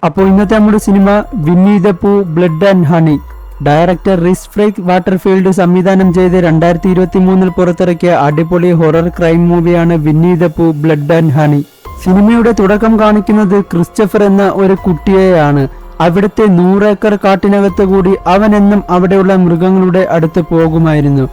അപ്പോൾ ഇന്നത്തെ നമ്മുടെ സിനിമ വിന്നി ദ പൂ ബ്ലഡ് ആൻഡ് ഹണി. ഡയറക്ടർ റിസ് ഫ്രേക്ക് വാട്ടർഫീൽഡ് സംവിധാനം ചെയ്ത് 2023 പുറത്തിറക്കിയ അടിപൊളി ഹൊറർ ക്രൈം മൂവിയാണ് വിന്നി ദ പൂ ബ്ലഡ് ആൻഡ് ഹണി. സിനിമയുടെ തുടക്കം കാണിക്കുന്നത് ക്രിസ്റ്റഫർ എന്ന ഒരു കുട്ടിയെയാണ്. അവിടുത്തെ 100 ഏക്കർ കാട്ടിനകത്ത് കൂടി അവനെന്നും അവിടെയുള്ള മൃഗങ്ങളുടെ അടുത്ത് പോകുമായിരുന്നു.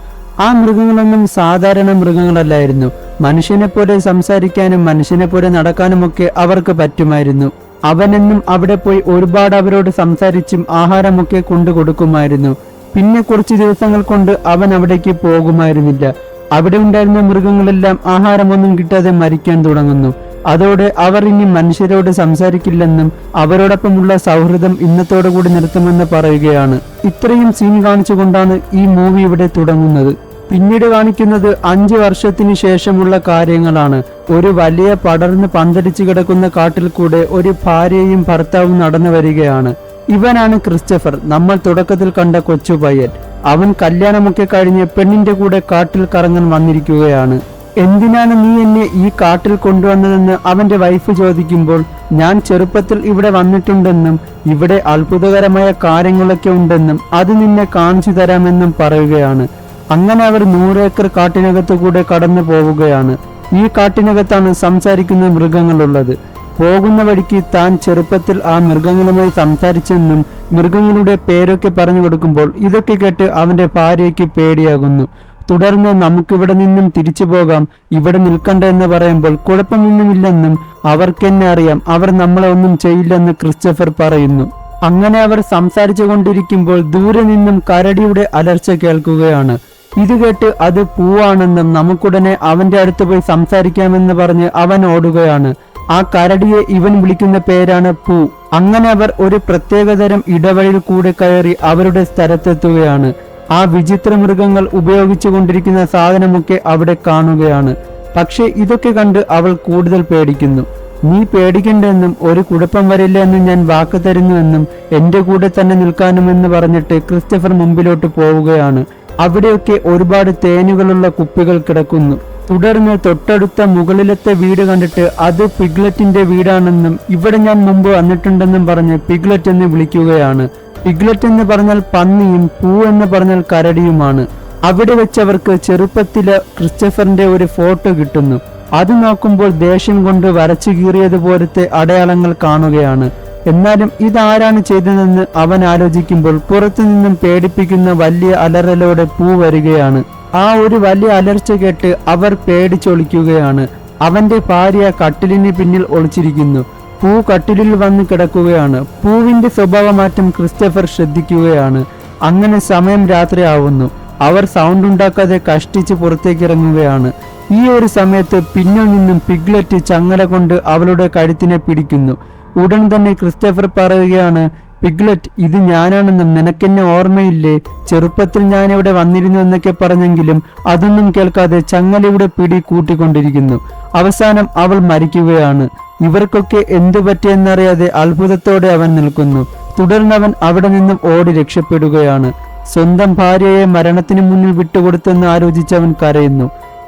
ആ മൃഗങ്ങളൊന്നും സാധാരണ മൃഗങ്ങളല്ലായിരുന്നു. മനുഷ്യനെ പോലെ സംസാരിക്കാനും മനുഷ്യനെ പോലെ നടക്കാനുമൊക്കെ അവർക്ക് പറ്റുമായിരുന്നു. അവനെന്നും അവിടെ പോയി ഒരുപാട് അവരോട് സംസാരിച്ചും ആഹാരമൊക്കെ കൊണ്ടു കൊടുക്കുമായിരുന്നു. പിന്നെ കുറച്ച് ദിവസങ്ങൾ കൊണ്ട് അവൻ അവിടേക്ക് പോകുമായിരുന്നില്ല. അവിടെ ഉണ്ടായിരുന്ന മൃഗങ്ങളെല്ലാം ആഹാരമൊന്നും കിട്ടാതെ മരിക്കാൻ തുടങ്ങുന്നു. അതോടെ അവർ ഇനി മനുഷ്യരോട് സംസാരിക്കില്ലെന്നും അവരോടൊപ്പമുള്ള സൗഹൃദം ഇന്നത്തോടു കൂടി നിർത്തുമെന്ന് പറയുകയാണ്. ഇത്രയും സീൻ കാണിച്ചുകൊണ്ടാണ് ഈ മൂവി ഇവിടെ തുടങ്ങുന്നത്. പിന്നീട് കാണിക്കുന്നത് 5 വർഷത്തിന് ശേഷമുള്ള കാര്യങ്ങളാണ്. ഒരു വലിയ പടർന്ന് പന്തലിച്ചു കിടക്കുന്ന കാട്ടിൽ കൂടെ ഒരു ഭാര്യയും ഭർത്താവും നടന്നു വരികയാണ്. ഇവനാണ് ക്രിസ്റ്റഫർ, നമ്മൾ തുടക്കത്തിൽ കണ്ട കൊച്ചു പയ്യൻ. അവൻ കല്യാണമൊക്കെ കഴിഞ്ഞ് പെണ്ണിന്റെ കൂടെ കാട്ടിൽ കറങ്ങാൻ വന്നിരിക്കുകയാണ്. എന്തിനാണ് നീ എന്നെ ഈ കാട്ടിൽ കൊണ്ടുവന്നതെന്ന് അവന്റെ വൈഫ് ചോദിക്കുമ്പോൾ, ഞാൻ ചെറുപ്പത്തിൽ ഇവിടെ വന്നിട്ടുണ്ടെന്നും ഇവിടെ അത്ഭുതകരമായ കാര്യങ്ങളൊക്കെ ഉണ്ടെന്നും അത് നിന്നെ കാണിച്ചു തരാമെന്നും പറയുകയാണ്. അങ്ങനെ അവർ 100 ഏക്കർ കാട്ടിനകത്ത് കൂടെ കടന്നു പോവുകയാണ്. ഈ കാട്ടിനകത്താണ് സംസാരിക്കുന്ന മൃഗങ്ങളുള്ളത്. പോകുന്ന വഴിക്ക് താൻ ചെറുപ്പത്തിൽ ആ മൃഗങ്ങളുമായി സംസാരിച്ചെന്നും മൃഗങ്ങളുടെ പേരൊക്കെ പറഞ്ഞു കൊടുക്കുമ്പോൾ ഇതൊക്കെ കേട്ട് അവന്റെ ഭാര്യയ്ക്ക് പേടിയാകുന്നു. തുടർന്ന് നമുക്കിവിടെ നിന്നും തിരിച്ചു പോകാം, ഇവിടെ നിൽക്കണ്ട എന്ന് പറയുമ്പോൾ കുഴപ്പമൊന്നുമില്ലെന്നും അവർക്കെന്നെ അറിയാം, അവർ നമ്മളെ ഒന്നും ചെയ്യില്ലെന്ന് ക്രിസ്റ്റഫർ പറയുന്നു. അങ്ങനെ അവർ സംസാരിച്ചു കൊണ്ടിരിക്കുമ്പോൾ ദൂരെ നിന്നും കരടിയുടെ അലർച്ച കേൾക്കുകയാണ്. ഇത് കേട്ട് അത് പൂവാണെന്നും നമുക്കുടനെ അവന്റെ അടുത്ത് പോയി സംസാരിക്കാമെന്ന് പറഞ്ഞ് അവൻ ഓടുകയാണ്. ആ കരടിയെ ഇവൻ വിളിക്കുന്ന പേരാണ് പൂ. അങ്ങനെ അവർ ഒരു പ്രത്യേകതരം ഇടവഴിയിൽ കൂടെ കയറി അവരുടെ സ്ഥലത്തെത്തുകയാണ്. ആ വിചിത്ര മൃഗങ്ങൾ ഉപയോഗിച്ചു കൊണ്ടിരിക്കുന്ന സാധനമൊക്കെ അവിടെ കാണുകയാണ്. പക്ഷെ ഇതൊക്കെ കണ്ട് അവൾ കൂടുതൽ പേടിക്കുന്നു. നീ പേടിക്കണ്ടെന്നും ഒരു കുഴപ്പം വരില്ല എന്നും ഞാൻ വാക്ക് തരുന്നുവെന്നും എന്റെ കൂടെ തന്നെ നിൽക്കാനുമെന്ന് പറഞ്ഞിട്ട് ക്രിസ്റ്റഫർ മുമ്പിലോട്ട് പോവുകയാണ്. അവിടെയൊക്കെ ഒരുപാട് തേനുകളുള്ള കുപ്പികൾ കിടക്കുന്നു. തുടർന്ന് തൊട്ടടുത്ത മുകളിലത്തെ വീട് കണ്ടിട്ട് അത് പിഗ്ലറ്റിന്റെ വീടാണെന്നും ഇവിടെ ഞാൻ മുമ്പ് വന്നിട്ടുണ്ടെന്നും പറഞ്ഞ് പിഗ്ലറ്റ് എന്ന് വിളിക്കുകയാണ്. പിഗ്ലറ്റ് എന്ന് പറഞ്ഞാൽ പന്നിയും പൂ എന്ന് പറഞ്ഞാൽ കരടിയുമാണ്. അവിടെ വെച്ചവർക്ക് ചെറുപ്പത്തില് ക്രിസ്റ്റഫറിന്റെ ഒരു ഫോട്ടോ കിട്ടുന്നു. അത് നോക്കുമ്പോൾ ദേഷ്യം കൊണ്ട് വരച്ചു കീറിയതുപോലത്തെ അടയാളങ്ങൾ കാണുകയാണ്. എന്നാലും ഇതാരാണ് ചെയ്തതെന്ന് അവൻ ആലോചിക്കുമ്പോൾ പുറത്തു നിന്നും പേടിപ്പിക്കുന്ന വലിയ അലറലോടെ പൂ വരികയാണ്. ആ ഒരു വലിയ അലർച്ച കേട്ട് അവർ പേടിച്ചൊളിക്കുകയാണ്. അവന്റെ ഭാര്യ കട്ടിലിന് പിന്നിൽ ഒളിച്ചിരിക്കുന്നു. പൂ കട്ടിലിൽ വന്ന് കിടക്കുകയാണ്. പൂവിന്റെ സ്വഭാവമാറ്റം ക്രിസ്റ്റഫർ ശ്രദ്ധിക്കുകയാണ്. അങ്ങനെ സമയം രാത്രിയാവുന്നു. അവർ സൗണ്ട് ഉണ്ടാക്കാതെ കഷ്ടിച്ച് പുറത്തേക്ക് ഇറങ്ങുകയാണ്. ഈ ഒരു സമയത്ത് പിന്നിൽ നിന്നും പിഗ്ലറ്റ് ചങ്ങല കൊണ്ട് അവളുടെ കഴുത്തിനെ പിടിക്കുന്നു. ഉടൻ തന്നെ ക്രിസ്റ്റഫർ പറയുകയാണ്, പിഗ്ലറ്റ്, ഇത് ഞാനാണെന്നും നിനക്കെന്നെ ഓർമ്മയില്ലേ? ചെറുപ്പത്തിൽ ഞാനിവിടെ വന്നിരുന്നു എന്നൊക്കെ പറഞ്ഞെങ്കിലും അതൊന്നും കേൾക്കാതെ ചങ്ങലയുടെ പിടി കൂട്ടിക്കൊണ്ടിരിക്കുന്നു. അവസാനം അവൾ മരിക്കുകയാണ്. ഇവർക്കൊക്കെ എന്തു പറ്റിയെന്നറിയാതെ അത്ഭുതത്തോടെ അവൻ നിൽക്കുന്നു. തുടർന്നവൻ അവിടെ നിന്നും ഓടി രക്ഷപ്പെടുകയാണ്. സ്വന്തം ഭാര്യയെ മരണത്തിന് മുന്നിൽ വിട്ടുകൊടുത്തെന്ന് ആലോചിച്ചവൻ കരയുന്നു.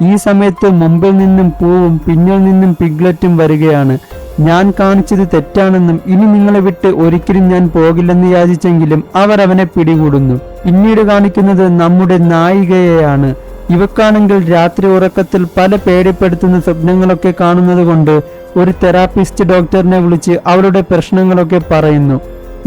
ഈ സമയത്ത് മുമ്പിൽ നിന്നും പൂവും പിന്നിൽ നിന്നും പിഗ്ലറ്റും വരികയാണ്. ഞാൻ കാണിച്ചത് തെറ്റാണെന്നും ഇനി നിങ്ങളെ വിട്ട് ഒരിക്കലും ഞാൻ പോകില്ലെന്ന് യാചിച്ചെങ്കിലും അവർ അവനെ പിടികൂടുന്നു. പിന്നീട് കാണിക്കുന്നത് നമ്മുടെ നായികയെയാണ്. ഇവക്കാണെങ്കിൽ രാത്രി ഉറക്കത്തിൽ പല പേടിപ്പെടുത്തുന്ന സ്വപ്നങ്ങളൊക്കെ കാണുന്നത് കൊണ്ട് ഒരു തെറാപ്പിസ്റ്റ് ഡോക്ടറിനെ വിളിച്ച് അവരുടെ പ്രശ്നങ്ങളൊക്കെ പറയുന്നു.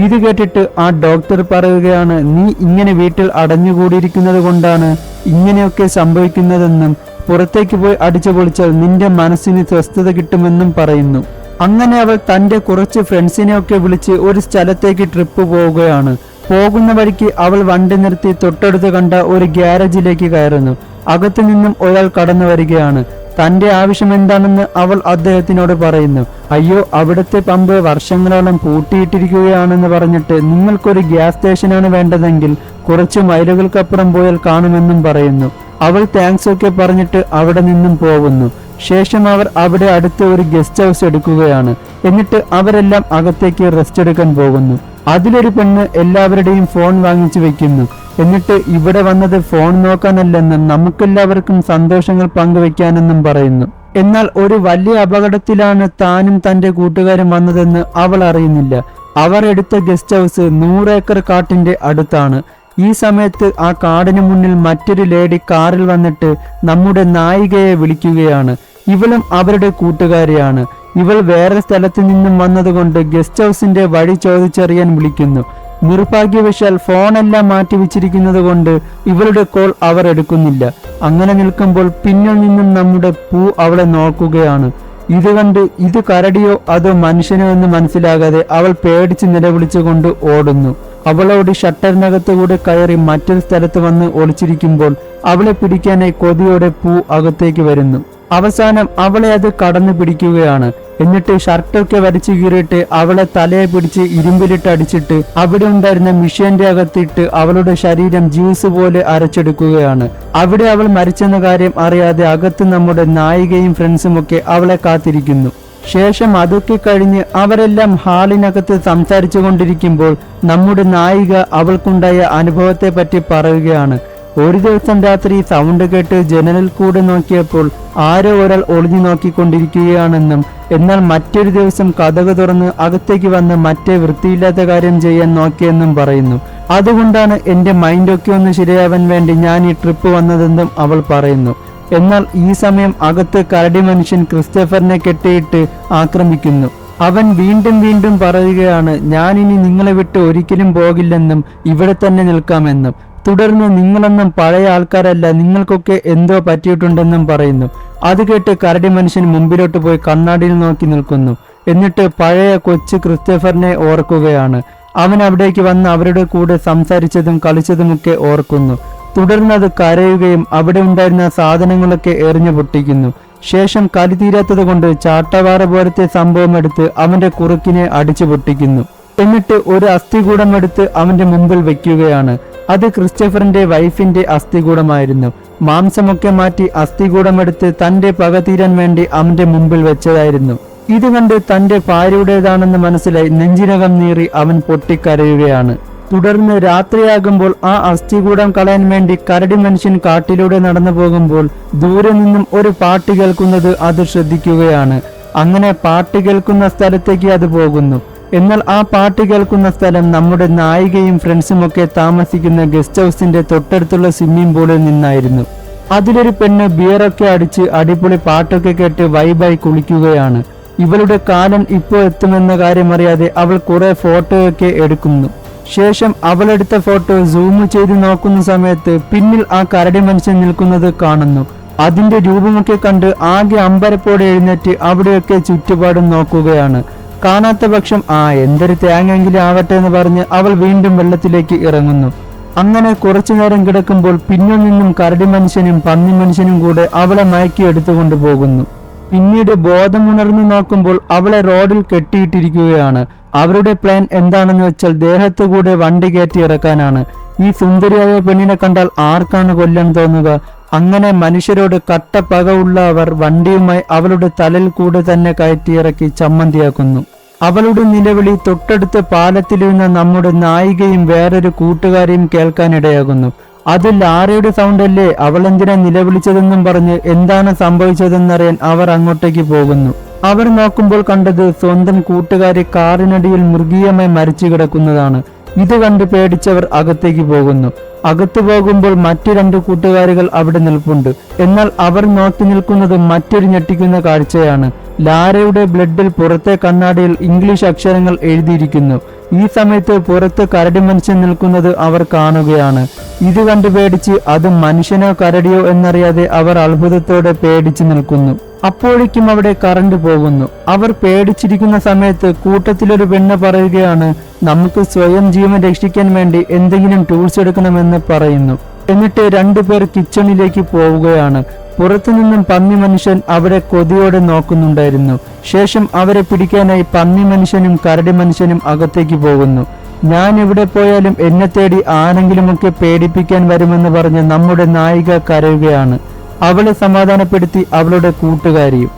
ഇത് കേട്ടിട്ട് ആ ഡോക്ടർ പറയുകയാണ്, നീ ഇങ്ങനെ വീട്ടിൽ അടഞ്ഞുകൂടിയിരിക്കുന്നത് കൊണ്ടാണ് ഇങ്ങനെയൊക്കെ സംഭവിക്കുന്നതെന്നും പുറത്തേക്ക് പോയി അടിച്ചു പൊളിച്ചാൽ നിന്റെ മനസ്സിന് സ്വസ്ഥത കിട്ടുമെന്നും പറയുന്നു. അങ്ങനെ അവൾ തന്റെ കുറച്ച് ഫ്രണ്ട്സിനെയൊക്കെ വിളിച്ച് ഒരു സ്ഥലത്തേക്ക് ട്രിപ്പ് പോവുകയാണ്. പോകുന്ന വഴിക്ക് അവൾ വണ്ടി നിർത്തി തൊട്ടടുത്ത് കണ്ട ഒരു ഗ്യാരേജിലേക്ക് കയറുന്നു. അകത്തു നിന്നും ഒരാൾ കടന്നു വരികയാണ്. തന്റെ ആവശ്യം എന്താണെന്ന് അവൾ അദ്ദേഹത്തിനോട് പറയുന്നു. അയ്യോ, അവിടുത്തെ പമ്പ് വർഷങ്ങളോളം പൂട്ടിയിട്ടിരിക്കുകയാണെന്ന് പറഞ്ഞിട്ട് നിങ്ങൾക്കൊരു ഗ്യാസ് സ്റ്റേഷനാണ് വേണ്ടതെങ്കിൽ കുറച്ച് മൈലുകൾക്കപ്പുറം പോയാൽ കാണുമെന്നും പറയുന്നു. അവൾ താങ്ക്സ് ഒക്കെ പറഞ്ഞിട്ട് അവിടെ നിന്നും പോകുന്നു. ശേഷം അവർ അവിടെ അടുത്ത് ഒരു ഗസ്റ്റ് ഹൗസ് എടുക്കുകയാണ്. എന്നിട്ട് അവരെല്ലാം അകത്തേക്ക് റെസ്റ്റ് എടുക്കാൻ പോകുന്നു. അതിലൊരു പെണ്ണ് എല്ലാവരുടെയും ഫോൺ വാങ്ങിച്ചു വെക്കുന്നു. എന്നിട്ട് ഇവിടെ വന്നത് ഫോൺ നോക്കാനല്ലെന്നും നമുക്കെല്ലാവർക്കും സന്തോഷങ്ങൾ പങ്കുവെക്കാനെന്നും പറയുന്നു. എന്നാൽ ഒരു വലിയ അപകടത്തിലാണ് താനും തന്റെ കൂട്ടുകാരും വന്നതെന്ന് അവൾ അറിയുന്നില്ല. അവർ എടുത്ത ഗസ്റ്റ് ഹൗസ് 100 ഏക്കർ കാട്ടിന്റെ അടുത്താണ്. ഈ സമയത്ത് ആ കാടിന് മുന്നിൽ മറ്റൊരു ലേഡി കാറിൽ വന്നിട്ട് നമ്മുടെ നായികയെ വിളിക്കുകയാണ്. ഇവളും അവരുടെ കൂട്ടുകാരിയാണ്. ഇവൾ വേറെ സ്ഥലത്ത് നിന്നും വന്നതുകൊണ്ട് ഗസ്റ്റ് ഹൗസിന്റെ വഴി ചോദിച്ചറിയാൻ വിളിക്കുന്നു. നിർഭാഗ്യവശാൽ ഫോണെല്ലാം മാറ്റി വെച്ചിരിക്കുന്നത് കൊണ്ട് ഇവളുടെ കോൾ അവർ എടുക്കുന്നില്ല. അങ്ങനെ നിൽക്കുമ്പോൾ പിന്നിൽ നിന്നും നമ്മുടെ പൂ അവളെ നോക്കുകയാണ്. ഇത് കണ്ട് ഇത് കരടിയോ അതോ മനുഷ്യനോ എന്ന് മനസ്സിലാകാതെ അവൾ പേടിച്ച് നിലവിളിച്ചുകൊണ്ട് ഓടുന്നു. അവളോട് ഷട്ടറിനകത്തുകൂടെ കയറി മറ്റൊരു സ്ഥലത്ത് വന്ന് ഒളിച്ചിരിക്കുമ്പോൾ അവളെ പിടിക്കാനായി കൊതിയോടെ പൂ അകത്തേക്ക് വരുന്നു. അവസാനം അവളെ അത് കടന്നു പിടിക്കുകയാണ്. എന്നിട്ട് ഷർട്ടൊക്കെ വരച്ചു കീറിയിട്ട് അവളെ തലയെ പിടിച്ച് ഇരുമ്പിലിട്ട് അടിച്ചിട്ട് അവിടെ ഉണ്ടായിരുന്ന മിഷ്യന്റെ അകത്തിട്ട് അവളുടെ ശരീരം ജ്യൂസ് പോലെ അരച്ചെടുക്കുകയാണ്. അവിടെ അവൾ മരിച്ചെന്ന കാര്യം അറിയാതെ അകത്ത് നമ്മുടെ നായികയും ഫ്രണ്ട്സും ഒക്കെ അവളെ കാത്തിരിക്കുന്നു. ശേഷം അതൊക്കെ കഴിഞ്ഞ് അവരെല്ലാം ഹാളിനകത്ത് സംസാരിച്ചു കൊണ്ടിരിക്കുമ്പോൾ നമ്മുടെ നായിക അവൾക്കുണ്ടായ അനുഭവത്തെ പറ്റി പറയുകയാണ്. ഒരു ദിവസം രാത്രി സൗണ്ട് കേട്ട് ജനലിൽ കൂടെ നോക്കിയപ്പോൾ ആരോ ഒരാൾ ഒളിഞ്ഞു നോക്കിക്കൊണ്ടിരിക്കുകയാണെന്നും എന്നാൽ മറ്റൊരു ദിവസം കതക് തുറന്ന് അകത്തേക്ക് വന്ന് മറ്റേ വൃത്തിയില്ലാത്ത കാര്യം ചെയ്യാൻ നോക്കിയെന്നും പറയുന്നു. അതുകൊണ്ടാണ് എന്റെ മൈൻഡൊക്കെ ഒന്ന് ശരിയാവാൻ വേണ്ടി ഞാൻ ഈ ട്രിപ്പ് വന്നതെന്നും അവൾ പറയുന്നു. എന്നാൽ ഈ സമയം അകത്ത് കരടി മനുഷ്യൻ ക്രിസ്റ്റഫറിനെ കെട്ടിയിട്ട് ആക്രമിക്കുന്നു. അവൻ വീണ്ടും വീണ്ടും പറയുകയാണ്, ഞാനിനി നിങ്ങളെ വിട്ട് ഒരിക്കലും പോകില്ലെന്നും ഇവിടെ തന്നെ നിൽക്കാമെന്നും. തുടർന്ന് നിങ്ങളൊന്നും പഴയ ആൾക്കാരല്ല, നിങ്ങൾക്കൊക്കെ എന്തോ പറ്റിയിട്ടുണ്ടെന്നും പറയുന്നു. അത് കേട്ട് കരടി മനുഷ്യൻ മുമ്പിലോട്ട് പോയി കണ്ണാടിയിൽ നോക്കി നിൽക്കുന്നു. എന്നിട്ട് പഴയ കൊച്ചു ക്രിസ്റ്റഫറിനെ ഓർക്കുകയാണ്. അവൻ അവിടേക്ക് വന്ന് അവരുടെ കൂടെ സംസാരിച്ചതും കളിച്ചതുമൊക്കെ ഓർക്കുന്നു. തുടർന്ന് അത് കരയുകയും അവിടെ ഉണ്ടായിരുന്ന സാധനങ്ങളൊക്കെ എറിഞ്ഞു പൊട്ടിക്കുന്നു. ശേഷം കലി തീരാത്തത് കൊണ്ട് ചാട്ടവാറ പോലത്തെ സംഭവം എടുത്ത് അവന്റെ കുറുക്കിനെ അടിച്ചു പൊട്ടിക്കുന്നു. എന്നിട്ട് ഒരു അസ്ഥികൂടം എടുത്ത് അവന്റെ മുമ്പിൽ വെക്കുകയാണ്. അത് ക്രിസ്റ്റഫറിന്റെ വൈഫിന്റെ അസ്ഥികൂടമായിരുന്നു. മാംസമൊക്കെ മാറ്റി അസ്ഥികൂടമെടുത്ത് തന്റെ പക തീരാൻ വേണ്ടി അവന്റെ മുമ്പിൽ വെച്ചതായിരുന്നു. ഇത് കണ്ട് തന്റെ ഭാര്യയുടേതാണെന്ന് മനസ്സിലായി നെഞ്ചിനകം നീറി അവൻ പൊട്ടിക്കരയുകയാണ്. തുടർന്ന് രാത്രിയാകുമ്പോൾ ആ അസ്ഥികൂടം കളയാൻ വേണ്ടി കരടി മനുഷ്യൻ കാട്ടിലൂടെ നടന്നു പോകുമ്പോൾ ദൂരെ നിന്നും ഒരു പാട്ട് കേൾക്കുന്നത് അത് ശ്രദ്ധിക്കുകയാണ്. അങ്ങനെ പാട്ട് കേൾക്കുന്ന സ്ഥലത്തേക്ക് അത് പോകുന്നു. എന്നാൽ ആ പാട്ട് കേൾക്കുന്ന സ്ഥലം നമ്മുടെ നായികയും ഫ്രണ്ട്സും ഒക്കെ താമസിക്കുന്ന ഗസ്റ്റ് ഹൗസിന്റെ തൊട്ടടുത്തുള്ള സ്വിമ്മിംഗ് പൂളിൽ നിന്നായിരുന്നു. അതിലൊരു പെണ്ണ് ബിയറൊക്കെ അടിച്ച് അടിപൊളി പാട്ടൊക്കെ കേട്ട് വൈബായി കുളിക്കുകയാണ്. ഇവളുടെ കാലൻ ഇപ്പോൾ എത്തുമെന്ന കാര്യം അറിയാതെ അവൾ കുറെ ഫോട്ടോയൊക്കെ എടുക്കുന്നു. ശേഷം അവളെടുത്ത ഫോട്ടോ സൂം ചെയ്ത് നോക്കുന്ന സമയത്ത് പിന്നിൽ ആ കരടി മനുഷ്യൻ നിൽക്കുന്നത് കാണുന്നു. അതിന്റെ രൂപമൊക്കെ കണ്ട് ആകെ അമ്പരപ്പോടെ എഴുന്നേറ്റ് അവിടെയൊക്കെ ചുറ്റുപാടും നോക്കുകയാണ്. കാണാത്ത പക്ഷം എന്തൊരു തേങ്ങെങ്കിലും ആവട്ടെ എന്ന് പറഞ്ഞ് അവൾ വീണ്ടും വെള്ളത്തിലേക്ക് ഇറങ്ങുന്നു. അങ്ങനെ കുറച്ചു നേരം കിടക്കുമ്പോൾ പിന്നിൽ നിന്നും കരടി മനുഷ്യനും പന്നി മനുഷ്യനും കൂടെ അവളെ മയക്കി എടുത്തുകൊണ്ട് പോകുന്നു. പിന്നീട് ബോധമുണർന്നു നോക്കുമ്പോൾ അവളെ റോഡിൽ കെട്ടിയിട്ടിരിക്കുകയാണ്. അവരുടെ പ്ലാൻ എന്താണെന്ന് വെച്ചാൽ ദേഹത്തു കൂടെ വണ്ടി കയറ്റി ഇറക്കാനാണ്. ഈ സുന്ദരിയായ പെണ്ണിനെ കണ്ടാൽ ആർക്കാണ് കൊല്ലാൻ തോന്നുക? അങ്ങനെ മനുഷ്യരോട് കട്ട പക ഉള്ള അവർ വണ്ടിയുമായി അവളുടെ തലയിൽ കൂടെ തന്നെ കയറ്റിയിറക്കി ചമ്മന്തിയാക്കുന്നു. അവളുടെ നിലവിളി തൊട്ടടുത്ത പാലത്തിലിരുന്ന നമ്മുടെ നായികയും വേറൊരു കൂട്ടുകാരെയും കേൾക്കാനിടയാകുന്നു. അത് ലാറയുടെ സൗണ്ടല്ലേ, അവളെന്തിനാ നിലവിളിച്ചതെന്നും പറഞ്ഞ് എന്താണ് സംഭവിച്ചതെന്നറിയാൻ അവർ അങ്ങോട്ടേക്ക് പോകുന്നു. അവർ നോക്കുമ്പോൾ കണ്ടത് സ്വന്തം കൂട്ടുകാരി കാറിനടിയിൽ മൃഗീയമായി മരിച്ചു കിടക്കുന്നതാണ്. ഇത് കണ്ട് പേടിച്ചവർ അകത്തേക്ക് പോകുന്നു. അകത്തു പോകുമ്പോൾ മറ്റു 2 കൂട്ടുകാരികൾ അവിടെ നിൽപ്പുണ്ട്. എന്നാൽ അവർ നോക്കി നിൽക്കുന്നത് മറ്റൊരു ഞെട്ടിക്കുന്ന കാഴ്ചയാണ്. ലാരയുടെ ബ്ലഡിൽ പുറത്തെ കണ്ണാടിയിൽ ഇംഗ്ലീഷ് അക്ഷരങ്ങൾ എഴുതിയിരിക്കുന്നു. ഈ സമയത്ത് പുറത്ത് കരടി മനുഷ്യൻ നിൽക്കുന്നത് അവർ കാണുകയാണ്. ഇത് കണ്ടു പേടിച്ച് അത് മനുഷ്യനോ കരടിയോ എന്നറിയാതെ അവർ അത്ഭുതത്തോടെ പേടിച്ചു നിൽക്കുന്നു. അപ്പോഴേക്കും അവിടെ കറണ്ട് പോകുന്നു. അവർ പേടിച്ചിരിക്കുന്ന സമയത്ത് കൂട്ടത്തിലൊരു പെണ്ണ് പറയുകയാണ്, നമുക്ക് സ്വയം ജീവൻ രക്ഷിക്കാൻ വേണ്ടി എന്തെങ്കിലും ടൂൾസ് എടുക്കണമെന്ന് പറയുന്നു. എന്നിട്ട് 2 പേർ കിച്ചണിലേക്ക് പോവുകയാണ്. പുറത്തുനിന്നും പന്നി മനുഷ്യൻ അവിടെ കൊതിയോടെ നോക്കുന്നുണ്ടായിരുന്നു. ശേഷം അവരെ പിടിക്കാനായി പന്നി മനുഷ്യനും കരടി മനുഷ്യനും അകത്തേക്ക് പോകുന്നു. ഞാൻ എവിടെ പോയാലും എന്നെ തേടി ആരെങ്കിലുമൊക്കെ പേടിപ്പിക്കാൻ വരുമെന്ന് പറഞ്ഞ് നമ്മുടെ നായിക കരയുകയാണ്. അവളെ സമാധാനപ്പെടുത്തി അവളുടെ കൂട്ടുകാരിയും.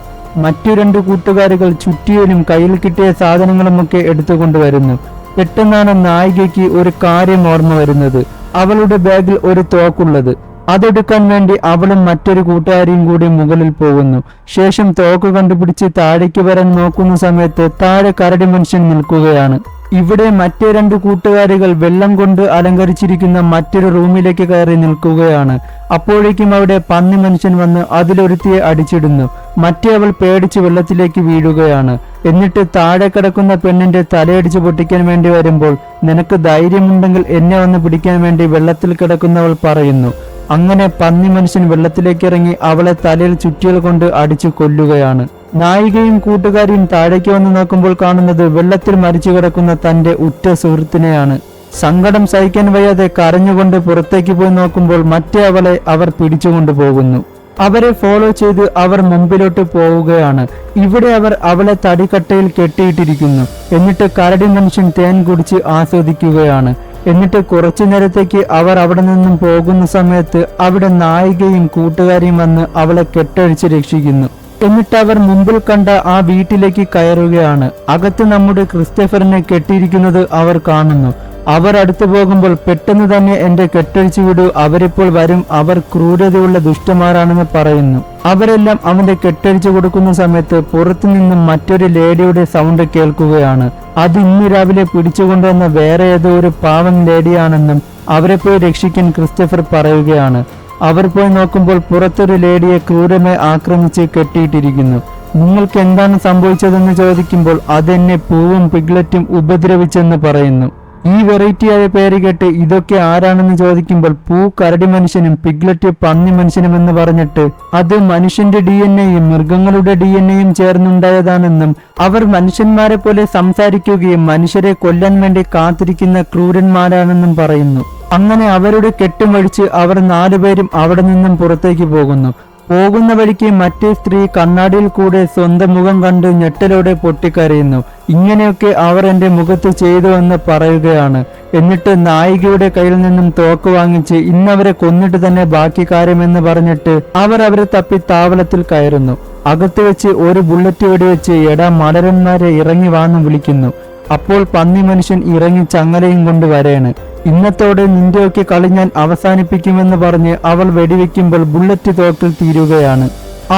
മറ്റു 2 കൂട്ടുകാരികൾ ചുറ്റിയനും കയ്യിൽ കിട്ടിയ സാധനങ്ങളുമൊക്കെ എടുത്തുകൊണ്ടുവരുന്നു. പെട്ടെന്നാണ് നായികയ്ക്ക് ഒരു കാര്യം ഓർമ്മ വരുന്നത്. അവളുടെ ബാഗിൽ ഒരു തോക്കുള്ളത്. അതെടുക്കാൻ വേണ്ടി അവളും മറ്റൊരു കൂട്ടുകാരിയും കൂടി മുകളിൽ പോകുന്നു. ശേഷം തോക്ക് കണ്ടുപിടിച്ച് താഴേക്ക് വരാൻ നോക്കുന്ന സമയത്ത് താഴെ കരടി മനുഷ്യൻ നിൽക്കുകയാണ്. ഇവിടെ മറ്റേ രണ്ട് കൂട്ടുകാരികൾ വെള്ളം കൊണ്ട് അലങ്കരിച്ചിരിക്കുന്ന മറ്റൊരു റൂമിലേക്ക് കയറി നിൽക്കുകയാണ്. അപ്പോഴേക്കും അവിടെ പന്നി മനുഷ്യൻ വന്ന് അതിലൊരുത്തിയെ അടിച്ചിടുന്നു. മറ്റേ അവൾ പേടിച്ച് വെള്ളത്തിലേക്ക് വീഴുകയാണ്. എന്നിട്ട് താഴെ കിടക്കുന്ന പെണ്ണിന്റെ തലയടിച്ച് പൊട്ടിക്കാൻ വേണ്ടി വരുമ്പോൾ, നിനക്ക് ധൈര്യമുണ്ടെങ്കിൽ എന്നെ വന്ന് പിടിക്കാൻ വേണ്ടി വെള്ളത്തിൽ കിടക്കുന്നവൾ പറയുന്നു. അങ്ങനെ പന്നി മനുഷ്യൻ വെള്ളത്തിലേക്ക് ഇറങ്ങി അവളെ തലയിൽ ചുറ്റികൾ കൊണ്ട് അടിച്ചു കൊല്ലുകയാണ്. നായികയും കൂട്ടുകാരിയും താഴേക്ക് വന്ന് നോക്കുമ്പോൾ കാണുന്നത് വെള്ളത്തിൽ മരിച്ചു കിടക്കുന്ന തന്റെ ഉറ്റ സുഹൃത്തിനെയാണ്. സങ്കടം സഹിക്കാൻ വയ്യാതെ കരഞ്ഞുകൊണ്ട് പുറത്തേക്ക് പോയി നോക്കുമ്പോൾ മറ്റേ അവളെ അവർ പിടിച്ചുകൊണ്ടു പോകുന്നു. അവരെ ഫോളോ ചെയ്ത് അവർ മുമ്പിലോട്ട് പോവുകയാണ്. ഇവിടെ അവർ അവളെ തടിക്കട്ടയിൽ കെട്ടിയിട്ടിരിക്കുന്നു. എന്നിട്ട് കരടി മനുഷ്യൻ തേൻ കുടിച്ച് ആസ്വദിക്കുകയാണ്. എന്നിട്ട് കുറച്ചു നേരത്തേക്ക് അവർ അവിടെ നിന്നും പോകുന്ന സമയത്ത് അവിടെ നായികയും കൂട്ടുകാരിയും വന്ന് അവളെ കെട്ടഴിച്ച് രക്ഷിക്കുന്നു. എന്നിട്ട് അവർ മുമ്പിൽ കണ്ട ആ വീട്ടിലേക്ക് കയറുകയാണ്. അകത്ത് നമ്മുടെ ക്രിസ്റ്റഫറിനെ കെട്ടിയിരിക്കുന്നത് അവർ കാണുന്നു. അവർ അടുത്തു പോകുമ്പോൾ പെട്ടെന്ന് തന്നെ എന്റെ കെട്ടഴിച്ചു വിടൂ, അവരിപ്പോൾ വരും, അവർ ക്രൂരതയുള്ള ദുഷ്ടന്മാരാണെന്ന് പറയുന്നു. അവരെല്ലാം അവന്റെ കെട്ടഴിച്ചു കൊടുക്കുന്ന സമയത്ത് പുറത്തു നിന്നും മറ്റൊരു ലേഡിയുടെ സൗണ്ട് കേൾക്കുകയാണ്. അത് ഇന്ന് രാവിലെ പിടിച്ചുകൊണ്ടുവന്ന വേറെ ഏതോ ഒരു പാവം ലേഡിയാണെന്നും അവരെ പോയി രക്ഷിക്കാൻ ക്രിസ്റ്റഫർ പറയുകയാണ്. അവർ പോയി നോക്കുമ്പോൾ പുറത്തൊരു ലേഡിയെ ക്രൂരമായി ആക്രമിച്ച് കെട്ടിയിട്ടിരിക്കുന്നു. നിങ്ങൾക്ക് എന്താണ് സംഭവിച്ചതെന്ന് ചോദിക്കുമ്പോൾ അതെന്നെ പൂവും പിഗ്ലറ്റും ഉപദ്രവിച്ചെന്ന് പറയുന്നു. ഈ വെറൈറ്റിയായ പേര് കേട്ട് ഇതൊക്കെ ആരാണെന്ന് ചോദിക്കുമ്പോൾ പൂ കരടി മനുഷ്യനും പിഗ്ലറ്റ് പന്നി മനുഷ്യനും എന്ന് പറഞ്ഞിട്ട് അത് മനുഷ്യന്റെ DNA-യും മൃഗങ്ങളുടെ DNA-യും ചേർന്നുണ്ടായതാണെന്നും അവർ മനുഷ്യന്മാരെ പോലെ സംസാരിക്കുകയും മനുഷ്യരെ കൊല്ലാൻ വേണ്ടി കാത്തിരിക്കുന്ന ക്രൂരന്മാരാണെന്നും പറയുന്നു. അങ്ങനെ അവരുടെ കെട്ടുമഴിച്ച് അവർ 4 പേരും അവിടെ നിന്നും പുറത്തേക്ക് പോകുന്നു. പോകുന്ന വഴിക്ക് മറ്റേ സ്ത്രീ കണ്ണാടിയിൽ കൂടെ സ്വന്തം മുഖം കണ്ട് ഞെട്ടലോടെ പൊട്ടിക്കരയുന്നു. ഇങ്ങനെയൊക്കെ അവർ എന്റെ മുഖത്ത് ചെയ്തു എന്ന് പറയുകയാണ്. എന്നിട്ട് നായികയുടെ കയ്യിൽ നിന്നും തോക്ക് വാങ്ങിച്ച് ഇന്നവരെ കൊന്നിട്ട് തന്നെ ബാക്കി കാര്യമെന്ന് പറഞ്ഞിട്ട് അവർ അവരെ തപ്പി താവളത്തിൽ കയറുന്നു. അകത്ത് വെച്ച് ഒരു ബുള്ളറ്റ് വെടിവെച്ച് എടാ മലരന്മാരെ ഇറങ്ങി വാന്ന് വിളിക്കുന്നു. അപ്പോൾ പന്നി മനുഷ്യൻ ഇറങ്ങി ചങ്ങലയും കൊണ്ട് വരേണ്. ഇന്നത്തോടെ നിന്റെയൊക്കെ കളി ഞാൻ അവസാനിപ്പിക്കുമെന്ന് പറഞ്ഞ് അവൾ വെടിവെക്കുമ്പോൾ ബുള്ളറ്റ് തോക്കിൽ തീരുകയാണ്.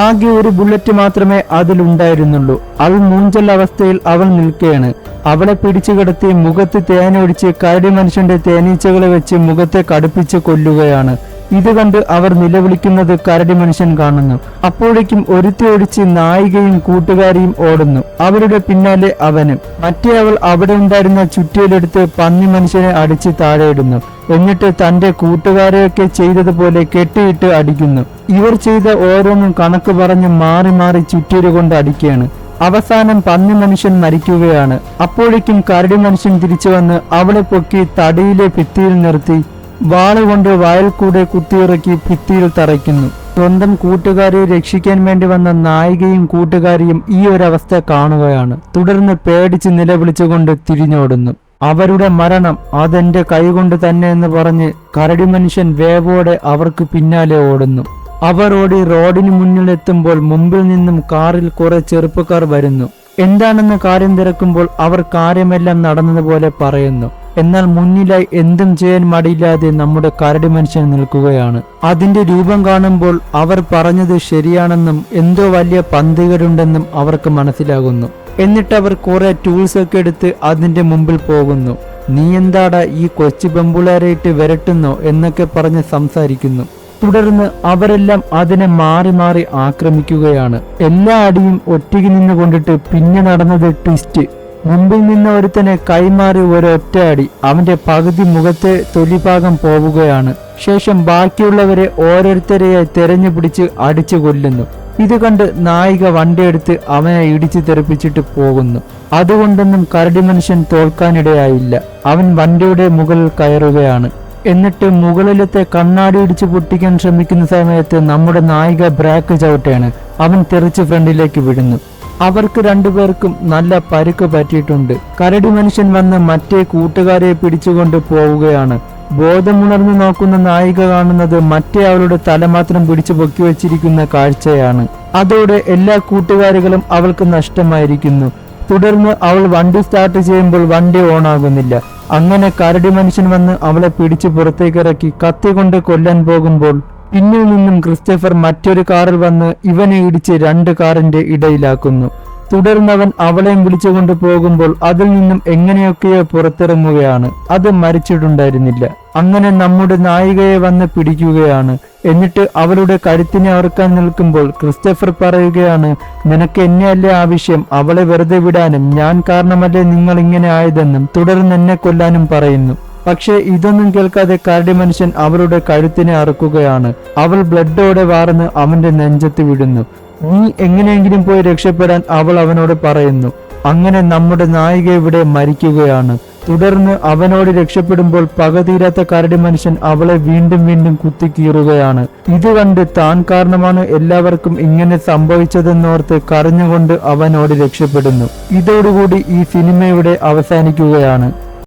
ആകെ ഒരു ബുള്ളറ്റ് മാത്രമേ അതിലുണ്ടായിരുന്നുള്ളൂ. അവൾ മൂഞ്ചൽ അവസ്ഥയിൽ അവൾ നിൽക്കുകയാണ്. അവളെ പിടിച്ചു കിടത്തി മുഖത്ത് തേനൊഴിച്ച് കരടി മനുഷ്യന്റെ തേനീച്ചകളെ വെച്ച് മുഖത്തെ കടുപ്പിച്ച് കൊല്ലുകയാണ്. ഇത് കണ്ട് അവർ നിലവിളിക്കുന്നത് കരടി മനുഷ്യൻ കാണുന്നു. അപ്പോഴേക്കും ഒരുത്തി ഒഴിച്ച് നായികയും കൂട്ടുകാരിയും ഓടുന്നു. അവരുടെ പിന്നാലെ അവനും. മറ്റേ അവൾ അവിടെ ഉണ്ടായിരുന്ന ചുറ്റിയിലെടുത്ത് പന്നി മനുഷ്യനെ അടിച്ച് താഴെയിടുന്നു. എന്നിട്ട് തന്റെ കൂട്ടുകാരെയൊക്കെ ചെയ്തതുപോലെ കെട്ടിയിട്ട് അടിക്കുന്നു. ഇവർ ചെയ്ത ഓരോന്നും കണക്ക് പറഞ്ഞ് മാറി മാറി ചുറ്റിയില് കൊണ്ട് അടിക്കുകയാണ്. അവസാനം പന്നി മനുഷ്യൻ മരിക്കുകയാണ്. അപ്പോഴേക്കും കരടി മനുഷ്യൻ തിരിച്ചു വന്ന് അവളെ പൊക്കി തടിയിലെ ഭിത്തിയിൽ നിർത്തി വാളുകൊണ്ട് വായിൽ കൂടെ കുത്തിയിറക്കി ഭിത്തിയിൽ തറയ്ക്കുന്നു. സ്വന്തം കൂട്ടുകാരെ രക്ഷിക്കാൻ വേണ്ടി വന്ന നായികയും കൂട്ടുകാരിയും ഈ ഒരവസ്ഥ കാണുകയാണ്. തുടർന്ന് പേടിച്ച് നിലവിളിച്ചുകൊണ്ട് തിരിഞ്ഞോടുന്നു. അവരുടെ മരണം അതെന്റെ കൈകൊണ്ട് തന്നെ എന്ന് പറഞ്ഞ് കരടി മനുഷ്യൻ വേവോടെ അവർക്ക് പിന്നാലെ ഓടുന്നു. അവർ ഓടി റോഡിന് മുന്നിലെത്തുമ്പോൾ മുമ്പിൽ നിന്നും കാറിൽ കുറെ ചെറുപ്പക്കാർ വരുന്നു. എന്താണെന്ന് കാര്യം തിരക്കുമ്പോൾ അവർ കാര്യമെല്ലാം നടന്നതുപോലെ പറയുന്നു. എന്നാൽ മുന്നിലായി എന്തും ചെയ്യാൻ മടിയില്ലാതെ നമ്മുടെ കരടി മനുഷ്യൻ നിൽക്കുകയാണ്. അതിന്റെ രൂപം കാണുമ്പോൾ അവർ പറഞ്ഞത് ശരിയാണെന്നും എന്തോ വലിയ പന്തികരുണ്ടെന്നും അവർക്ക് മനസ്സിലാകുന്നു. എന്നിട്ട് അവർ കുറെ ടൂൾസ് ഒക്കെ എടുത്ത് അതിന്റെ മുമ്പിൽ പോകുന്നു. നീ എന്താടാ ഈ കൊച്ചു പെമ്പുളാരായിട്ട് വരട്ടുന്നോ എന്നൊക്കെ പറഞ്ഞ് സംസാരിക്കുന്നു. തുടർന്ന് അവരെല്ലാം അതിനെ മാറി മാറി ആക്രമിക്കുകയാണ്. എല്ലാ അടിയും ഒറ്റയ്ക്ക് നിന്ന് കൊണ്ടിട്ട് പിന്നെ നടന്നത് ട്വിസ്റ്റ്. മുമ്പിൽ നിന്ന ഒരുത്തനെ കൈമാറി ഒരൊറ്റ അടി അവന്റെ പകുതി മുഖത്തെ തൊലിഭാഗം പോവുകയാണ്. ശേഷം ബാക്കിയുള്ളവരെ ഓരോരുത്തരെയായി തെരഞ്ഞു പിടിച്ച് അടിച്ചു കൊല്ലുന്നു. ഇത് കണ്ട് നായിക വണ്ടിയെടുത്ത് അവനെ ഇടിച്ചു തെറിപ്പിച്ചിട്ട് പോകുന്നു. അതുകൊണ്ടൊന്നും കരടി മനുഷ്യൻ തോൽക്കാനിടയായില്ല. അവൻ വണ്ടിയുടെ മുകളിൽ കയറുകയാണ്. എന്നിട്ട് മുകളിലത്തെ കണ്ണാടി ഇടിച്ച് പൊട്ടിക്കാൻ ശ്രമിക്കുന്ന സമയത്ത് നമ്മുടെ നായിക ബ്രേക്ക് ചവിട്ടുകയാണ്. അവൻ തെറിച്ച് ഫ്രണ്ടിലേക്ക് വിടുന്നു. അവർക്ക് രണ്ടുപേർക്കും നല്ല പരുക്ക് പറ്റിയിട്ടുണ്ട്. കരടി മനുഷ്യൻ വന്ന് മറ്റേ കൂട്ടുകാരെ പിടിച്ചുകൊണ്ട് പോവുകയാണ്. ബോധമുണർന്നു നോക്കുന്ന നായിക കാണുന്നത് മറ്റേ അവളുടെ തല മാത്രം പിടിച്ചു പൊക്കി വെച്ചിരിക്കുന്ന കാഴ്ചയാണ്. അതോടെ എല്ലാ കൂട്ടുകാരികളും അവൾക്ക് നഷ്ടമായിരിക്കുന്നു. തുടർന്ന് അവൾ വണ്ടി സ്റ്റാർട്ട് ചെയ്യുമ്പോൾ വണ്ടി ഓണാകുന്നില്ല. അങ്ങനെ കരടി മനുഷ്യൻ വന്ന് അവളെ പിടിച്ചു പുറത്തേക്കിറക്കി കത്തി കൊണ്ട് കൊല്ലാൻ പോകുമ്പോൾ പിന്നിൽ നിന്നും ക്രിസ്റ്റഫർ മറ്റൊരു കാറിൽ വന്ന് ഇവനെ ഇടിച്ച് 2 കാറിന്റെ ഇടയിലാക്കുന്നു. തുടർന്ന് അവൻ അവളെയും വിളിച്ചുകൊണ്ട് പോകുമ്പോൾ അതിൽ നിന്നും എങ്ങനെയൊക്കെയോ പുറത്തിറങ്ങുകയാണ്. അത് മരിച്ചിട്ടുണ്ടായിരുന്നില്ല. അങ്ങനെ നമ്മുടെ നായികയെ വന്ന് പിടിക്കുകയാണ്. എന്നിട്ട് അവളുടെ കഴുത്തിനെ അറുക്കാൻ നിൽക്കുമ്പോൾ ക്രിസ്റ്റഫർ പറയുകയാണ്, നിനക്ക് എന്നെയല്ലേ ആവശ്യം, അവളെ വെറുതെ വിടാനും ഞാൻ കാരണമല്ലേ നിങ്ങൾ ഇങ്ങനെ ആയതെന്നും തുടർന്ന് എന്നെ കൊല്ലാനും പറയുന്നു. പക്ഷേ ഇതൊന്നും കേൾക്കാതെ കരടി മനുഷ്യൻ അവളുടെ കഴുത്തിനെ അറുക്കുകയാണ്. അവൾ ബ്ലഡോടെ വാർന്ന് അവന്റെ നെഞ്ചത്ത് വിടുന്നു. നീ എങ്ങനെയെങ്കിലും പോയി രക്ഷപ്പെടാൻ അവൾ അവനോട് പറയുന്നു. അങ്ങനെ നമ്മുടെ നായിക ഇവിടെ മരിക്കുകയാണ്. തുടർന്ന് അവനോട് രക്ഷപ്പെടുമ്പോൾ പകതീരാത്ത കരടി മനുഷ്യൻ അവളെ വീണ്ടും വീണ്ടും കുത്തിക്കീറുകയാണ്. ഇത് കണ്ട് താൻ കാരണമാണ് എല്ലാവർക്കും ഇങ്ങനെ സംഭവിച്ചതെന്നോർത്ത് കരഞ്ഞുകൊണ്ട് അവനോട് രക്ഷപ്പെടുന്നു. ഇതോടുകൂടി ഈ സിനിമ ഇവിടെ അവസാനിക്കുകയാണ്.